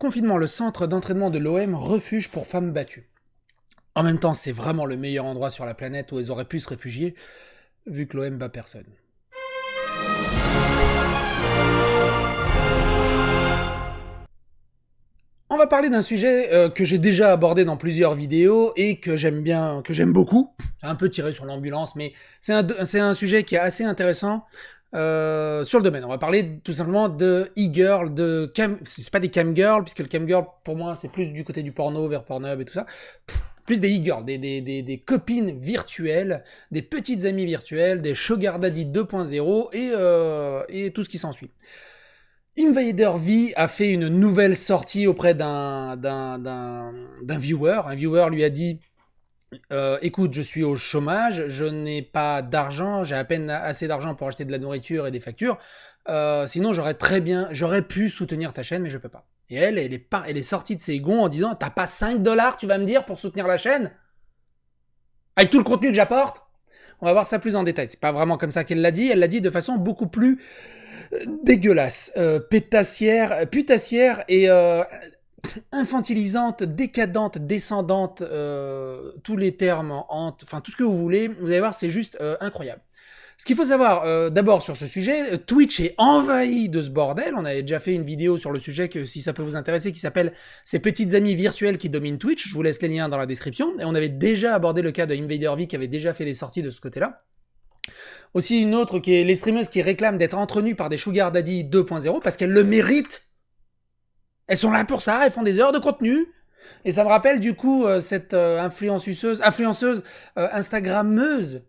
confinement, le centre d'entraînement de l'OM, refuge pour femmes battues. En même temps, c'est vraiment le meilleur endroit sur la planète où elles auraient pu se réfugier, vu que l'OM bat personne. On va parler d'un sujet que j'ai déjà abordé dans plusieurs vidéos et que j'aime bien, que j'aime beaucoup. C'est un peu tiré sur l'ambulance, mais c'est un sujet qui est assez intéressant sur le domaine. On va parler tout simplement de e-girl, c'est pas des cam-girls, puisque le cam-girl, pour moi, c'est plus du côté du porno, vers Pornhub et tout ça. Plus des e-girls, des copines virtuelles, des petites amies virtuelles, des sugar daddy 2.0 et tout ce qui s'ensuit. Invader V a fait une nouvelle sortie auprès d'un viewer. Un viewer lui a dit écoute, je suis au chômage, je n'ai pas d'argent, j'ai à peine assez d'argent pour acheter de la nourriture et des factures. Sinon, j'aurais pu soutenir ta chaîne, mais je peux pas. Et elle est sortie de ses gonds en disant t'as pas 5$, tu vas me dire, pour soutenir la chaîne avec tout le contenu que j'apporte. On va voir ça plus en détail. C'est pas vraiment comme ça qu'elle l'a dit. Elle l'a dit de façon beaucoup plus dégueulasse, putassière et infantilisante, décadente, descendante, tous les termes, enfin tout ce que vous voulez. Vous allez voir, c'est juste incroyable. Ce qu'il faut savoir d'abord sur ce sujet, Twitch est envahi de ce bordel. On avait déjà fait une vidéo sur le sujet, que si ça peut vous intéresser, qui s'appelle « Ces petites amies virtuelles qui dominent Twitch ». Je vous laisse les liens dans la description. Et on avait déjà abordé le cas de Invader V qui avait déjà fait des sorties de ce côté-là. Aussi une autre qui est les streameuses qui réclament d'être entretenues par des sugar daddy 2.0 parce qu'elles le méritent. Elles sont là pour ça, elles font des heures de contenu. Et ça me rappelle du coup cette influenceuse Instagrammeuse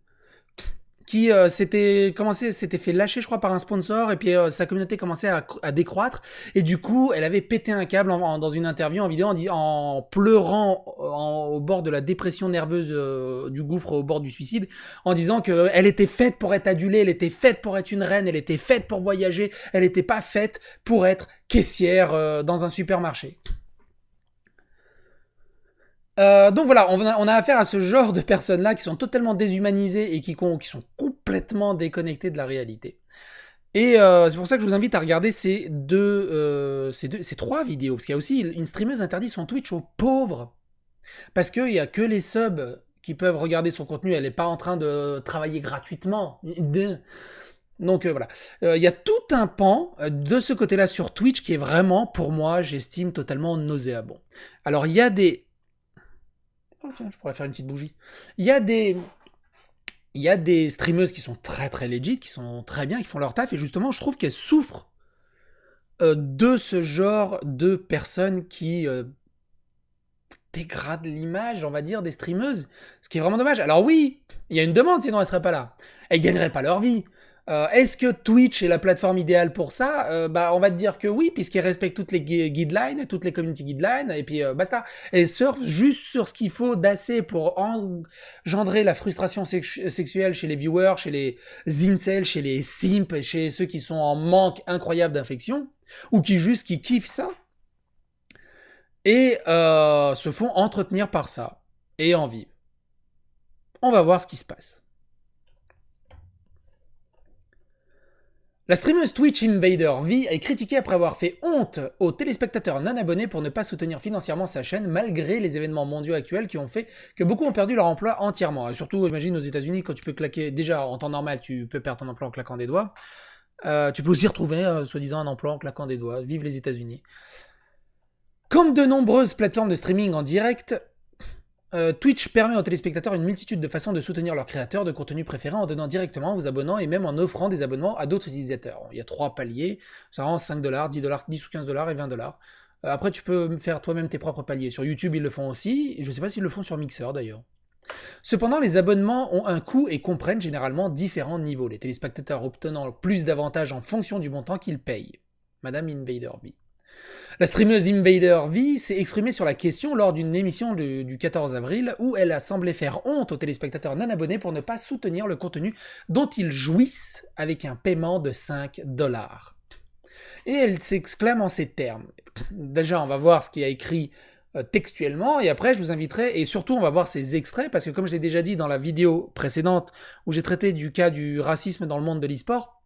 qui s'était fait lâcher, je crois, par un sponsor, et puis sa communauté commençait à décroître, et du coup, elle avait pété un câble dans une interview en vidéo en pleurant au bord de la dépression nerveuse du gouffre, au bord du suicide, en disant qu'elle était faite pour être adulée, elle était faite pour être une reine, elle était faite pour voyager, elle n'était pas faite pour être caissière dans un supermarché. Donc voilà, on a affaire à ce genre de personnes-là qui sont totalement déshumanisées et qui sont complètement déconnectées de la réalité. Et c'est pour ça que je vous invite à regarder ces trois vidéos, parce qu'il y a aussi une streameuse interdit son Twitch aux pauvres, parce qu'il n'y a que les subs qui peuvent regarder son contenu, elle n'est pas en train de travailler gratuitement. Donc voilà, il y a tout un pan de ce côté-là sur Twitch qui est vraiment, pour moi, j'estime totalement nauséabond. Alors il y a des... Oh tiens, je pourrais faire une petite bougie. Il y a des streameuses qui sont très très legit, qui sont très bien, qui font leur taf, et justement, je trouve qu'elles souffrent de ce genre de personnes qui dégradent l'image, on va dire, des streameuses, ce qui est vraiment dommage. Alors oui, il y a une demande, sinon elles seraient pas là. Elles gagneraient pas leur vie. Est-ce que Twitch est la plateforme idéale pour ça? On va te dire que oui, puisqu'ils respectent toutes les guidelines, toutes les community guidelines, et puis basta. Et surfent juste sur ce qu'il faut d'assez pour engendrer la frustration sexuelle chez les viewers, chez les incels, chez les simps, chez ceux qui sont en manque incroyable d'infection, ou qui kiffent ça, et se font entretenir par ça, et en vivent. On va voir ce qui se passe. La streameuse Twitch Invader V est critiquée après avoir fait honte aux téléspectateurs non abonnés pour ne pas soutenir financièrement sa chaîne malgré les événements mondiaux actuels qui ont fait que beaucoup ont perdu leur emploi entièrement. Et surtout, j'imagine aux États-Unis, quand tu peux claquer, déjà en temps normal, tu peux perdre ton emploi en claquant des doigts. Tu peux aussi retrouver, soi-disant, un emploi en claquant des doigts. Vive les États-Unis. Comme de nombreuses plateformes de streaming en direct, Twitch permet aux téléspectateurs une multitude de façons de soutenir leurs créateurs de contenu préférés en donnant directement, en vous abonnant et même en offrant des abonnements à d'autres utilisateurs. Il y a 3 paliers, c'est vraiment 5$, 10$, 10 ou 15$ et 20$. Après, tu peux faire toi-même tes propres paliers. Sur YouTube, ils le font aussi, et je ne sais pas s'ils le font sur Mixer d'ailleurs. Cependant, les abonnements ont un coût et comprennent généralement différents niveaux, les téléspectateurs obtenant plus d'avantages en fonction du montant qu'ils payent. Madame Invader B. La streameuse Invader V s'est exprimée sur la question lors d'une émission du 14 avril où elle a semblé faire honte aux téléspectateurs non abonnés pour ne pas soutenir le contenu dont ils jouissent avec un paiement de 5$. Et elle s'exclame en ces termes. Déjà, on va voir ce qu'il y a écrit textuellement, et après je vous inviterai, et surtout on va voir ces extraits, parce que comme je l'ai déjà dit dans la vidéo précédente où j'ai traité du cas du racisme dans le monde de l'e-sport,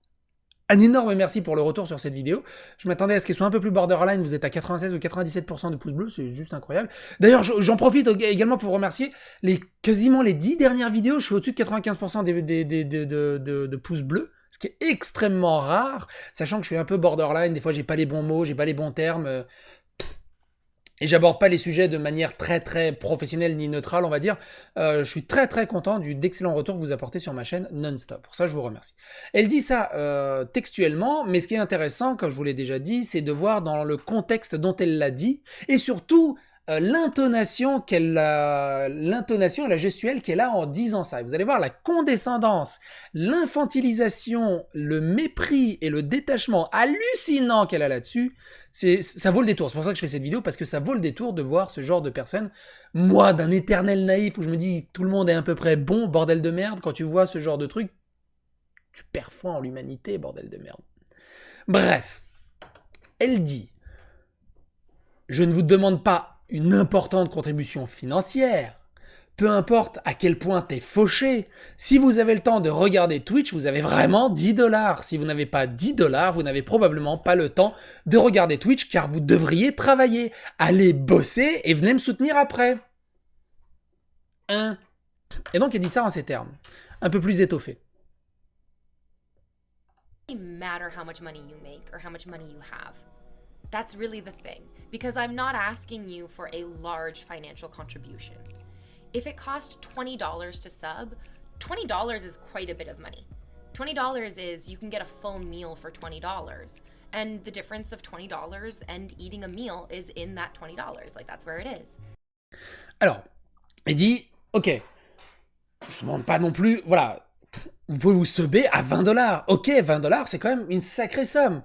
Un énorme merci pour le retour sur cette vidéo. Je m'attendais à ce qu'elle soit un peu plus borderline. Vous êtes à 96 ou 97% de pouces bleus, c'est juste incroyable. D'ailleurs, j'en profite également pour vous remercier. Quasiment les 10 dernières vidéos, je suis au-dessus de 95% de pouces bleus, ce qui est extrêmement rare, sachant que je suis un peu borderline. Des fois, j'ai pas les bons mots, j'ai pas les bons termes. Et j'aborde pas les sujets de manière très très professionnelle ni neutrale, on va dire. Je suis très très content d'excellents retours que vous apportez sur ma chaîne non-stop. Pour ça, je vous remercie. Elle dit ça textuellement, mais ce qui est intéressant, comme je vous l'ai déjà dit, c'est de voir dans le contexte dont elle l'a dit, et surtout l'intonation et la gestuelle qu'elle a en disant ça. Et vous allez voir la condescendance, l'infantilisation, le mépris et le détachement hallucinant qu'elle a là-dessus. Ça vaut le détour. C'est pour ça que je fais cette vidéo, parce que ça vaut le détour de voir ce genre de personne. Moi, d'un éternel naïf où je me dis tout le monde est à peu près bon, bordel de merde, quand tu vois ce genre de truc, tu perds foi en l'humanité, bordel de merde. Bref, elle dit « Je ne vous demande pas une importante contribution financière. Peu importe à quel point t'es fauché, si vous avez le temps de regarder Twitch, vous avez vraiment 10 $. Si vous n'avez pas 10 $, vous n'avez probablement pas le temps de regarder Twitch car vous devriez travailler. Allez bosser et venez me soutenir après. » Et donc elle dit ça en ces termes, un peu plus étoffé. Matter how much money you make or how much money you have. That's really the thing, because I'm not asking you for a large financial contribution. If it costs $20 to sub, $20 is quite a bit of money. $20 is you can get a full meal for $20. And the difference of $20 and eating a meal is in that $20. Like, that's where it is. Alors, il dit, ok, je ne demande pas non plus, voilà, vous pouvez vous subber à 20 $. Ok, 20 $, c'est quand même une sacrée somme.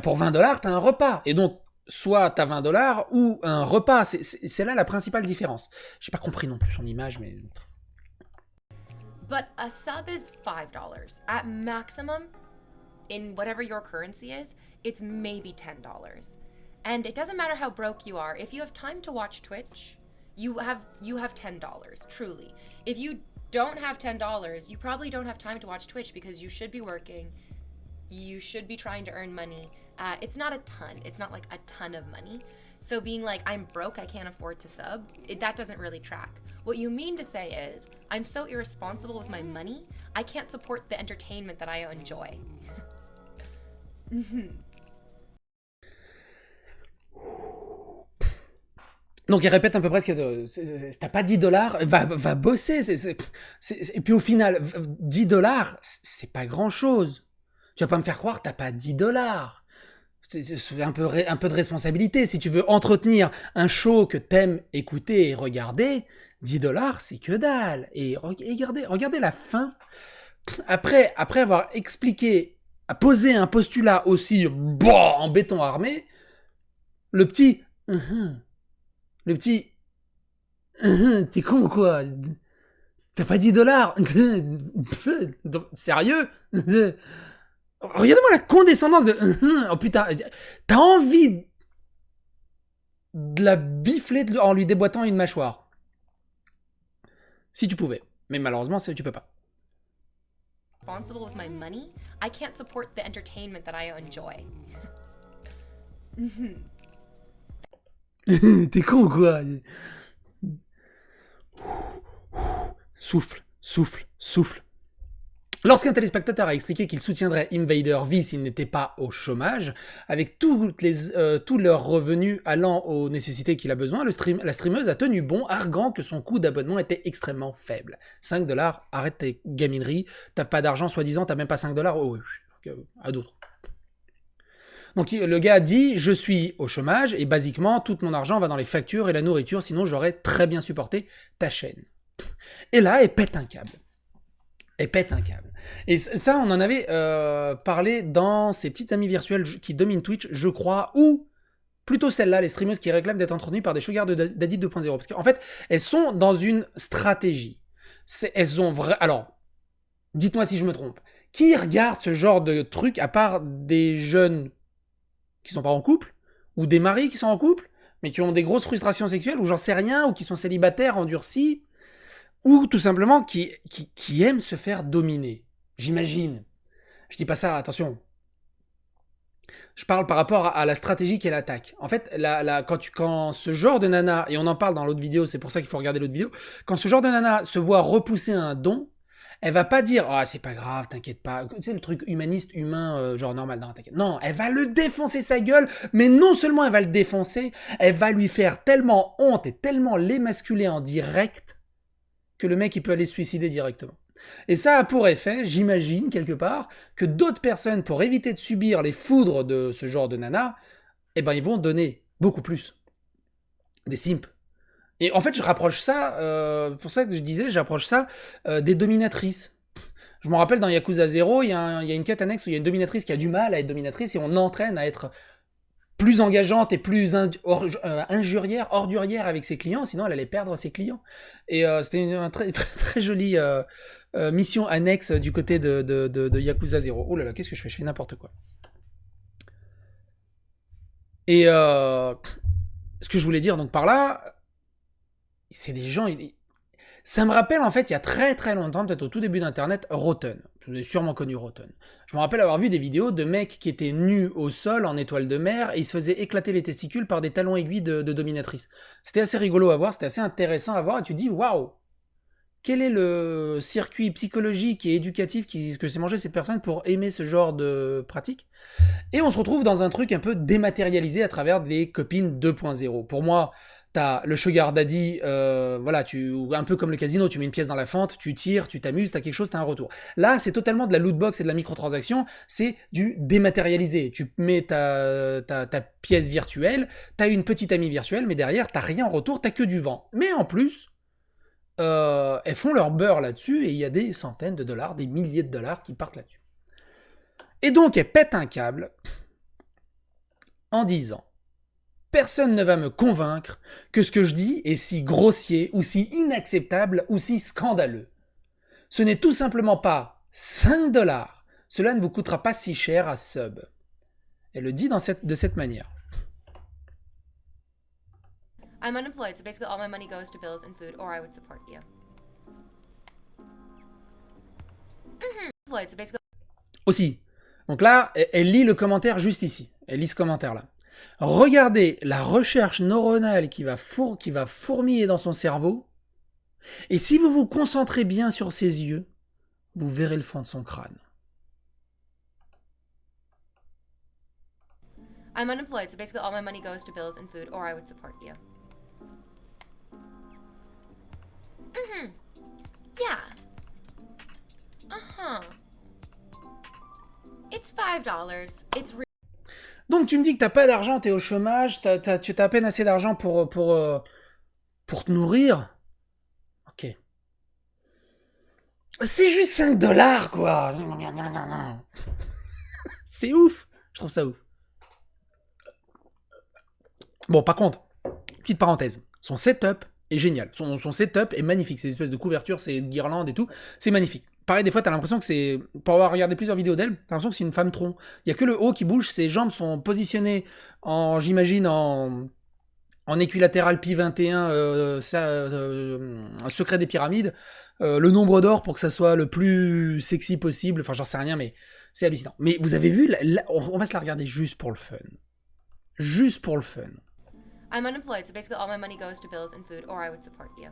Pour 20 $, tu as un repas. Et donc, soit tu as 20 $ ou un repas. C'est là la principale différence. J'ai pas compris non plus son image, mais... But a sub is $5. At maximum, in whatever your currency is, it's maybe $10. And it doesn't matter how broke you are. If you have time to watch Twitch, you have $10, truly. If you don't have $10, you probably don't have time to watch Twitch because you should be working, you should be trying to earn money. It's not a ton, it's not like a ton of money. So being like, I'm broke, I can't afford to sub, that doesn't really track. What you mean to say is, I'm so irresponsible with my money, I can't support the entertainment that I enjoy. Donc il répète à peu près ce que si t'as pas 10 $, va bosser. Et puis au final, 10 $, c'est pas grand chose. Tu vas pas me faire croire que t'as pas 10 $. C'est un peu de responsabilité. Si tu veux entretenir un show que t'aimes écouter et regarder, 10 $, c'est que dalle. Et regardez la fin. Après avoir expliqué, posé un postulat aussi en béton armé, le petit... t'es con ou quoi? T'as pas 10 $? Sérieux? Regardez-moi la condescendance de... Oh putain, t'as envie de la bifler en lui déboîtant une mâchoire. Si tu pouvais. Mais malheureusement, tu peux pas. Responsible with my money, I can't support the entertainment that I enjoy. T'es con ou quoi? Souffle, souffle, souffle. Lorsqu'un téléspectateur a expliqué qu'il soutiendrait Invader V s'il n'était pas au chômage, avec tous leurs revenus allant aux nécessités qu'il a besoin, la streameuse a tenu bon, arguant que son coût d'abonnement était extrêmement faible. 5 $, arrête tes gamineries, t'as pas d'argent, soi-disant, t'as même pas 5 $, oh, à d'autres. Donc le gars a dit « Je suis au chômage et basiquement, tout mon argent va dans les factures et la nourriture, sinon j'aurais très bien supporté ta chaîne. » Et là, elle pète un câble. Et ça, on en avait parlé dans ces petites amies virtuelles qui dominent Twitch, je crois, ou plutôt celles-là, les streameuses qui réclament d'être entretenues par des sugars d'Adit 2.0. Parce qu'en fait, elles sont dans une stratégie. Alors, dites-moi si je me trompe. Qui regarde ce genre de truc à part des jeunes qui sont pas en couple, ou des maris qui sont en couple, mais qui ont des grosses frustrations sexuelles, ou j'en sais rien, ou qui sont célibataires, endurcis, ou tout simplement qui aiment se faire dominer. J'imagine. Je dis pas ça, attention. Je parle par rapport à la stratégie qu'elle attaque. En fait, quand ce genre de nana, et on en parle dans l'autre vidéo, c'est pour ça qu'il faut regarder l'autre vidéo, quand ce genre de nana se voit repousser un don, elle va pas dire ah c'est pas grave, t'inquiète pas, tu sais le truc humaniste, humain, genre normal, non t'inquiète. Non, elle va le défoncer sa gueule, mais non seulement elle va le défoncer, elle va lui faire tellement honte et tellement l'émasculer en direct que le mec il peut aller se suicider directement. Et ça a pour effet, j'imagine quelque part, que d'autres personnes, pour éviter de subir les foudres de ce genre de nana, eh ben ils vont donner beaucoup plus. Des simps. Et en fait, je rapproche ça, pour ça que je disais, j'approche ça des dominatrices. Je me rappelle dans Yakuza 0, il y a une quête annexe où il y a une dominatrice qui a du mal à être dominatrice et on l'entraîne à être plus engageante et plus injurière, ordurière avec ses clients, sinon elle allait perdre ses clients. Et c'était une très, très, très jolie mission annexe du côté de Yakuza 0. Oh là là, qu'est-ce que je fais? Je fais n'importe quoi. Et ce que je voulais dire donc par là, c'est des gens... Ça me rappelle en fait il y a très très longtemps, peut-être au tout début d'internet, Rotten. Vous avez sûrement connu Rotten. Je me rappelle avoir vu des vidéos de mecs qui étaient nus au sol en étoile de mer et ils se faisaient éclater les testicules par des talons aiguilles de dominatrices. C'était assez rigolo à voir, c'était assez intéressant à voir et tu te dis waouh, quel est le circuit psychologique et éducatif que s'est mangé cette personne pour aimer ce genre de pratique. Et on se retrouve dans un truc un peu dématérialisé à travers des copines 2.0. Pour moi, t'as le sugar daddy, voilà, un peu comme le casino, tu mets une pièce dans la fente, tu tires, tu t'amuses, t'as quelque chose, t'as un retour. Là, c'est totalement de la loot box et de la microtransaction, c'est du dématérialisé. Tu mets ta pièce virtuelle, t'as une petite amie virtuelle, mais derrière, t'as rien en retour, t'as que du vent. Mais en plus, elles font leur beurre là-dessus et il y a des centaines de dollars, des milliers de dollars qui partent là-dessus. Et donc, elles pètent un câble en disant personne ne va me convaincre que ce que je dis est si grossier, ou si inacceptable, ou si scandaleux. Ce n'est tout simplement pas 5 dollars. Cela ne vous coûtera pas si cher à sub. Elle le dit de cette manière. I'm unemployed, so basically all my money goes to bills and food, or I would support you. Employed, so basically... Aussi. Donc là, elle lit le commentaire juste ici. Elle lit ce commentaire-là. Regardez la recherche neuronale qui va fourmiller dans son cerveau. Et si vous vous concentrez bien sur ses yeux, vous verrez le fond de son crâne. I'm unemployed, so basically all my money goes to bills and food, or I would support you. Yeah. It's $5. It's Donc tu me dis que t'as pas d'argent, t'es au chômage, tu as à peine assez d'argent pour te nourrir. Ok. C'est juste 5 dollars, quoi. C'est ouf. Je trouve ça ouf. Bon, par contre, petite parenthèse. Son setup est génial. Son setup est magnifique. Ces espèces de couvertures, ces guirlandes et tout, c'est magnifique. Pareil, des fois, t'as l'impression que c'est... Pour avoir regardé plusieurs vidéos d'elle, t'as l'impression que c'est une femme tronc. Il y a que le haut qui bouge, ses jambes sont positionnées j'imagine, en équilatéral pi 21, un secret des pyramides, le nombre d'or pour que ça soit le plus sexy possible, enfin j'en sais rien, mais c'est hallucinant. Mais vous avez vu, on va se la regarder juste pour le fun. Juste pour le fun. I'm unemployed, so basically all my money goes to bills and food, or I would support you.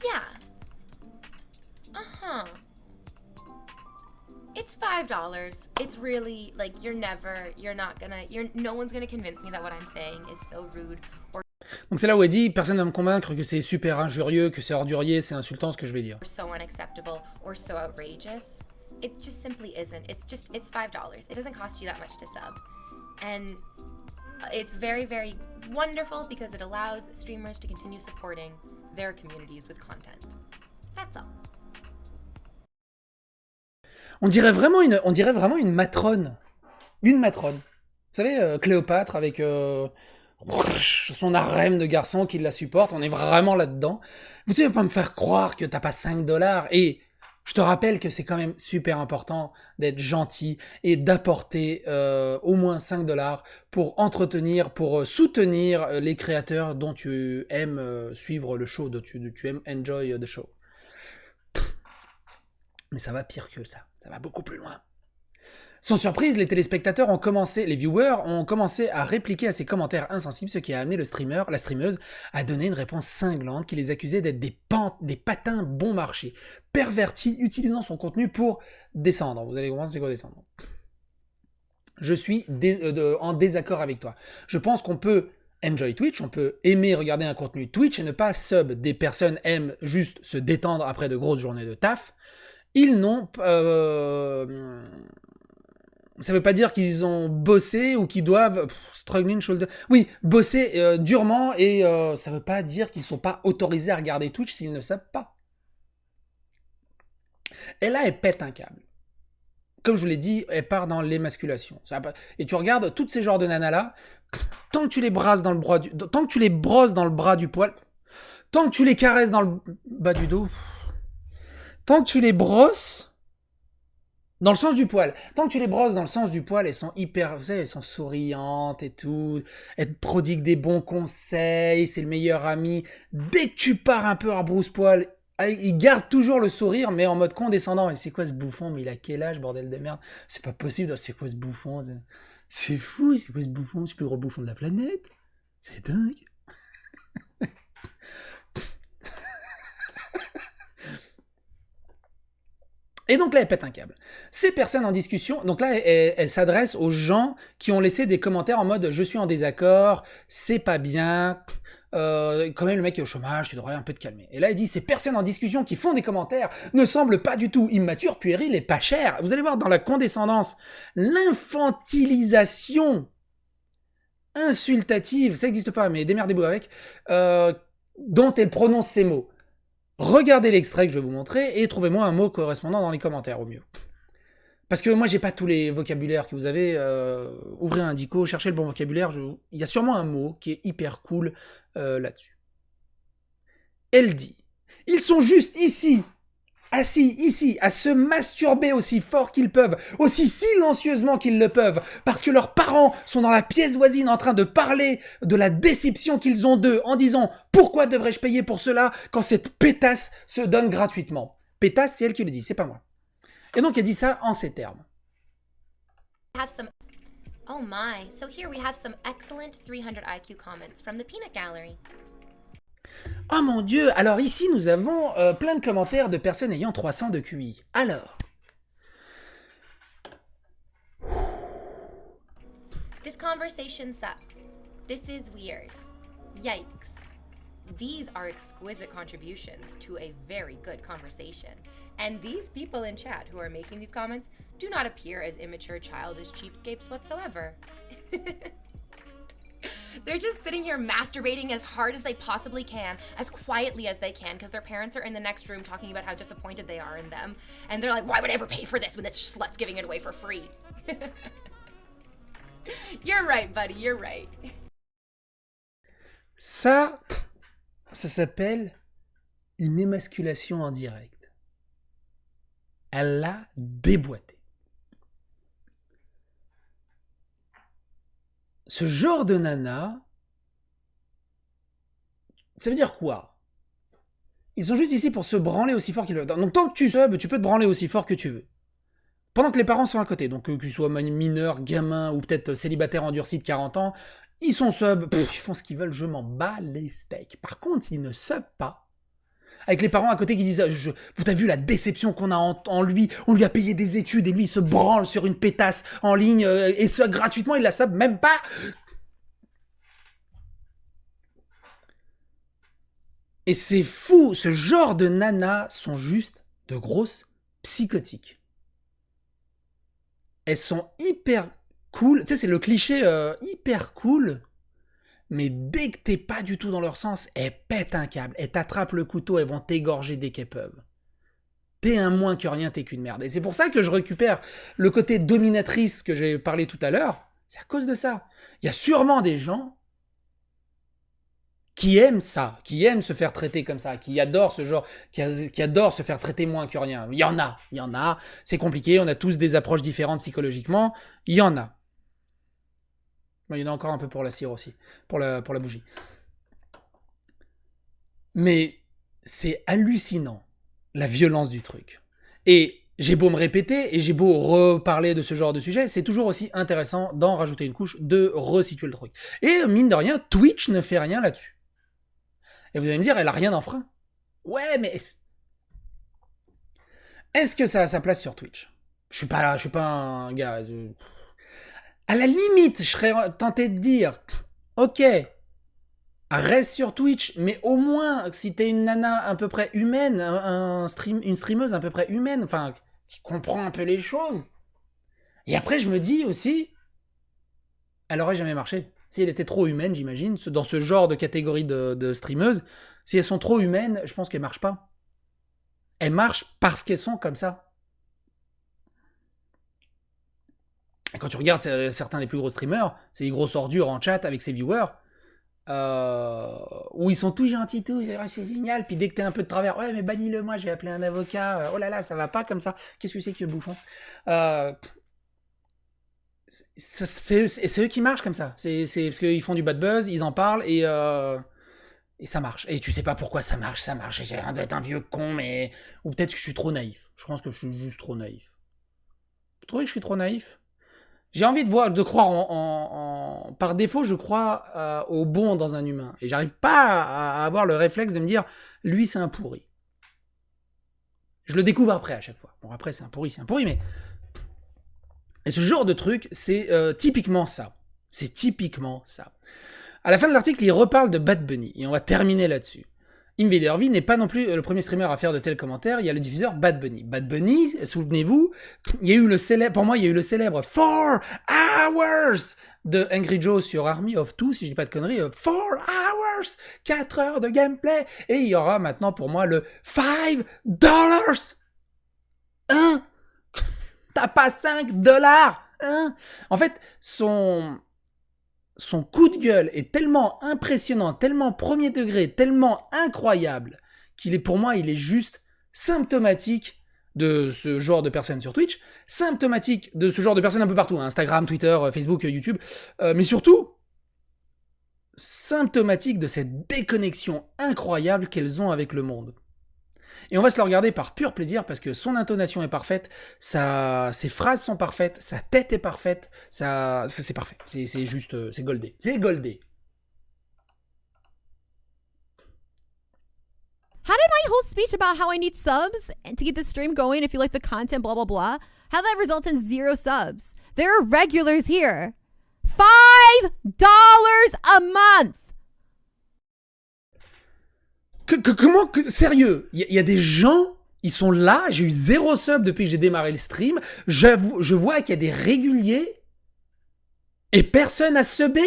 Yeah. It's $5. It's really, like, no one's gonna convince me that what I'm saying is so rude or Donc c'est là où elle dit, personne ne va me convaincre que c'est super injurieux, que c'est ordurier, c'est insultant ce que je vais dire. so unacceptable or so outrageous. It just simply isn't. It's $5. It doesn't cost you that much to sub. And it's very, very wonderful because it allows streamers to continue supporting their communities with content. That's all. On dirait vraiment une matrone. Une matrone. Vous savez, Cléopâtre avec son harem de garçons qui la supportent, on est vraiment là-dedans. Vous savez pas me faire croire que t'as pas 5 dollars. Et je te rappelle que c'est quand même super important d'être gentil et d'apporter au moins 5 dollars pour entretenir, pour soutenir les créateurs dont tu aimes suivre le show, dont tu aimes enjoy the show. Mais ça va pire que ça. Ça va beaucoup plus loin. Sans surprise, les téléspectateurs ont commencé, les viewers ont commencé à répliquer à ces commentaires insensibles, ce qui a amené le streamer, la streameuse, à donner une réponse cinglante qui les accusait d'être des patins bon marché, pervertis, utilisant son contenu pour descendre. Vous allez comprendre c'est quoi descendre. Je suis en désaccord avec toi. Je pense qu'on peut enjoy Twitch, on peut aimer regarder un contenu Twitch et ne pas sub. Des personnes aiment juste se détendre après de grosses journées de taf. Ils n'ont... ça veut pas dire qu'ils ont bossé ou qu'ils doivent struggling shoulder. Oui, bosser durement et ça veut pas dire qu'ils sont pas autorisés à regarder Twitch s'ils ne savent pas. Et là, elle pète un câble. Comme je vous l'ai dit, elle part dans l'émasculation. Et tu regardes tous ces genres de nanas là, tant que tu les brasses dans le bras tant que tu les brosses dans le bras du poil, tant que tu les caresses dans le bas du dos, tant que tu les brosses dans le sens du poil. Tant que tu les brosses dans le sens du poil, elles sont hyper... Vous savez, elles sont souriantes et tout. Elles te prodiguent des bons conseils. C'est le meilleur ami. Dès que tu pars un peu à brousse-poil, il garde toujours le sourire, mais en mode condescendant. Et c'est quoi ce bouffon? Mais il a quel âge, bordel de merde? C'est pas possible. C'est quoi ce bouffon? C'est fou. C'est quoi ce bouffon? C'est le plus gros bouffon de la planète. C'est dingue. Et donc là, elle pète un câble. Ces personnes en discussion, donc là, elle s'adresse aux gens qui ont laissé des commentaires en mode « je suis en désaccord, c'est pas bien, quand même le mec est au chômage, tu devrais un peu te calmer ». Et là, elle dit « ces personnes en discussion qui font des commentaires ne semblent pas du tout immatures, puériles et pas chères ». Vous allez voir dans la condescendance, l'infantilisation insultative, ça n'existe pas, mais démerdez-vous avec, dont elle prononce ces mots. Regardez l'extrait que je vais vous montrer et trouvez-moi un mot correspondant dans les commentaires au mieux. Parce que moi, j'ai pas tous les vocabulaires que vous avez. Ouvrez un dico, cherchez le bon vocabulaire. Il y a sûrement un mot qui est hyper cool là-dessus. Elle dit « Ils sont juste ici, assis ici, à se masturber aussi fort qu'ils peuvent, aussi silencieusement qu'ils le peuvent, parce que leurs parents sont dans la pièce voisine en train de parler de la déception qu'ils ont d'eux, en disant « Pourquoi devrais-je payer pour cela quand cette pétasse se donne gratuitement ?» Pétasse, c'est elle qui le dit, c'est pas moi. Et donc elle dit ça en ces termes. Oh my, so here we have some excellent 300 IQ comments from the Peanut Gallery. Oh mon Dieu, alors ici nous avons plein de commentaires de personnes ayant 300 de QI. Alors. This conversation sucks. This is weird. Yikes. These are exquisite contributions to a very good conversation. And these people in chat who are making these comments do not appear as immature, childish cheapskates whatsoever. They're just sitting here masturbating as hard as they possibly can, as quietly as they can, because their parents are in the next room talking about how disappointed they are in them. And they're like, why would I ever pay for this when this slut's giving it away for free? You're right, buddy, you're right. Ça s'appelle une émasculation en direct. Elle l'a déboîté. Ce genre de nana, ça veut dire quoi? Ils sont juste ici pour se branler aussi fort qu'ils veulent. Donc tant que tu subs, tu peux te branler aussi fort que tu veux. Pendant que les parents sont à côté, donc que tu sois mineur, gamin ou peut-être célibataire endurci de 40 ans, ils sont sub, ils font ce qu'ils veulent, je m'en bats les steaks. Par contre, s'ils ne sub pas, avec les parents à côté qui disent vous avez vu la déception qu'on a en lui, on lui a payé des études et lui il se branle sur une pétasse en ligne et ça gratuitement, il la sub même pas. Et c'est fou, ce genre de nanas sont juste de grosses psychotiques. Elles sont hyper cool, tu sais c'est le cliché hyper cool. Mais dès que t'es pas du tout dans leur sens, elles pètent un câble, elles t'attrapent le couteau, elles vont t'égorger dès qu'elles peuvent. T'es un moins que rien, t'es qu'une merde. Et c'est pour ça que je récupère le côté dominatrice que j'ai parlé tout à l'heure, c'est à cause de ça. Il y a sûrement des gens qui aiment ça, qui aiment se faire traiter comme ça, qui adorent ce genre, qui adorent se faire traiter moins que rien. Il y en a, c'est compliqué, on a tous des approches différentes psychologiquement, il y en a. Il y en a encore un peu pour la cire aussi, pour la bougie. Mais c'est hallucinant, la violence du truc. Et j'ai beau me répéter, et j'ai beau reparler de ce genre de sujet, c'est toujours aussi intéressant d'en rajouter une couche, de resituer le truc. Et mine de rien, Twitch ne fait rien là-dessus. Et vous allez me dire, elle a rien d'enfreint. Ouais, mais est-ce que ça a sa place sur Twitch? Je suis pas un gars... À la limite, je serais tenté de dire, ok, reste sur Twitch, mais au moins, si t'es une nana à peu près humaine, une streameuse à peu près humaine, enfin, qui comprend un peu les choses. Et après, je me dis aussi, elle aurait jamais marché. Si elle était trop humaine, j'imagine, dans ce genre de catégorie de streameuses, si elles sont trop humaines, je pense qu'elles marchent pas. Elles marchent parce qu'elles sont comme ça. Et quand tu regardes certains des plus gros streamers, c'est des grosses ordures en chat avec ses viewers, où ils sont tout gentils, tout, c'est génial, puis dès que t'es un peu de travers, ouais mais bannis-le moi, je vais appeler un avocat, oh là là, ça va pas comme ça, qu'est-ce que c'est que bouffon c'est eux qui marchent comme ça, c'est parce qu'ils font du bad buzz, ils en parlent, et ça marche. Et tu sais pas pourquoi ça marche, j'ai l'air d'être un vieux con, mais... Ou peut-être que je suis trop naïf, je pense que je suis juste trop naïf. Vous trouvez que je suis trop naïf? J'ai envie de croire par défaut, je crois au bon dans un humain. Et j'arrive pas à avoir le réflexe de me dire, lui, c'est un pourri. Je le découvre après, à chaque fois. Bon, après, c'est un pourri, mais... Et ce genre de truc, c'est typiquement ça. C'est typiquement ça. À la fin de l'article, il reparle de Bad Bunny. Et on va terminer là-dessus. Invader V n'est pas non plus le premier streamer à faire de tels commentaires. Il y a le diffuseur Bad Bunny. Bad Bunny, souvenez-vous, il y a eu le célèbre, pour moi, il y a eu le célèbre 4 Hours de Angry Joe sur Army of Two, si je dis pas de conneries. 4 Hours, 4 heures de gameplay. Et il y aura maintenant pour moi le $5. Hein? T'as pas $5? Hein? En fait, son coup de gueule est tellement impressionnant, tellement premier degré, tellement incroyable, qu'il est pour moi, il est juste symptomatique de ce genre de personnes sur Twitch, symptomatique de ce genre de personnes un peu partout, hein, Instagram, Twitter, Facebook, YouTube, mais surtout symptomatique de cette déconnexion incroyable qu'elles ont avec le monde. Et on va se le regarder par pur plaisir parce que son intonation est parfaite, ses phrases sont parfaites, sa tête est parfaite, c'est parfait. C'est juste, c'est goldé. C'est goldé. How did my whole speech about how I need subs to keep the stream going if you like the content, blah, blah, blah, how that results in 0 subs? There are regulars here. $5 a month! Comment sérieux, il y a des gens, ils sont là, j'ai eu 0 sub depuis que j'ai démarré le stream, je vois qu'il y a des réguliers, et personne n'a subé.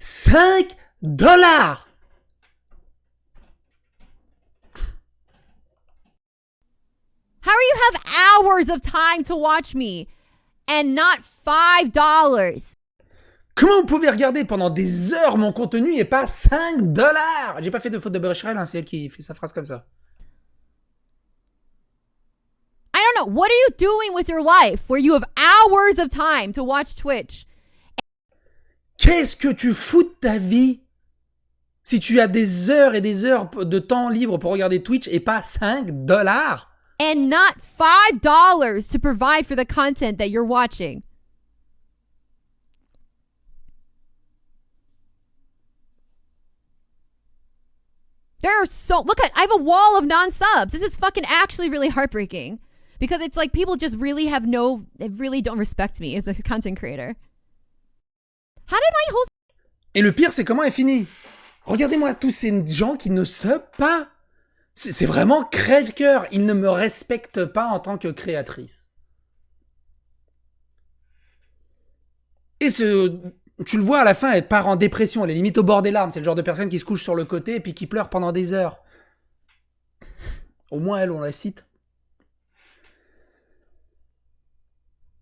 $5! How do you have hours of time to watch me and not $5? Comment vous pouvez regarder pendant des heures mon contenu et pas $5? J'ai pas fait de faute de Bereshrel, hein, c'est elle qui fait sa phrase comme ça. I don't know. What are you doing with your life where you have hours of time to watch Twitch? Qu'est-ce que tu fous de ta vie si tu as des heures et des heures de temps libre pour regarder Twitch et pas $5? And not $5 to provide for the content that you're watching. Look at, I have a wall of non-subs. This is fucking actually really heartbreaking. Because it's like people just really they really don't respect me as a content creator. How did my whole... Et le pire, c'est comment elle finit. Regardez-moi tous ces gens qui ne sub pas. C'est vraiment crève-cœur. Ils ne me respectent pas en tant que créatrice. Et tu le vois à la fin, elle part en dépression. Elle est limite au bord des larmes. C'est le genre de personne qui se couche sur le côté et puis qui pleure pendant des heures. Au moins, elle, on la cite.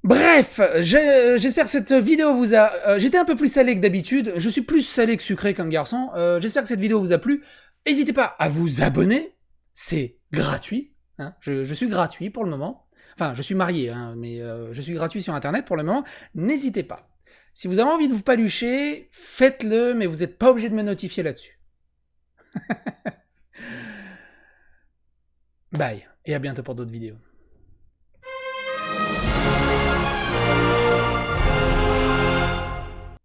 Bref, j'espère que cette vidéo vous a... J'étais un peu plus salé que d'habitude. Je suis plus salé que sucré comme garçon. J'espère que cette vidéo vous a plu. N'hésitez pas à vous abonner. C'est gratuit. Hein. Je suis gratuit pour le moment. Enfin, je suis marié, hein, mais je suis gratuit sur Internet pour le moment. N'hésitez pas. Si vous avez envie de vous palucher, faites-le, mais vous n'êtes pas obligé de me notifier là-dessus. Bye, et à bientôt pour d'autres vidéos.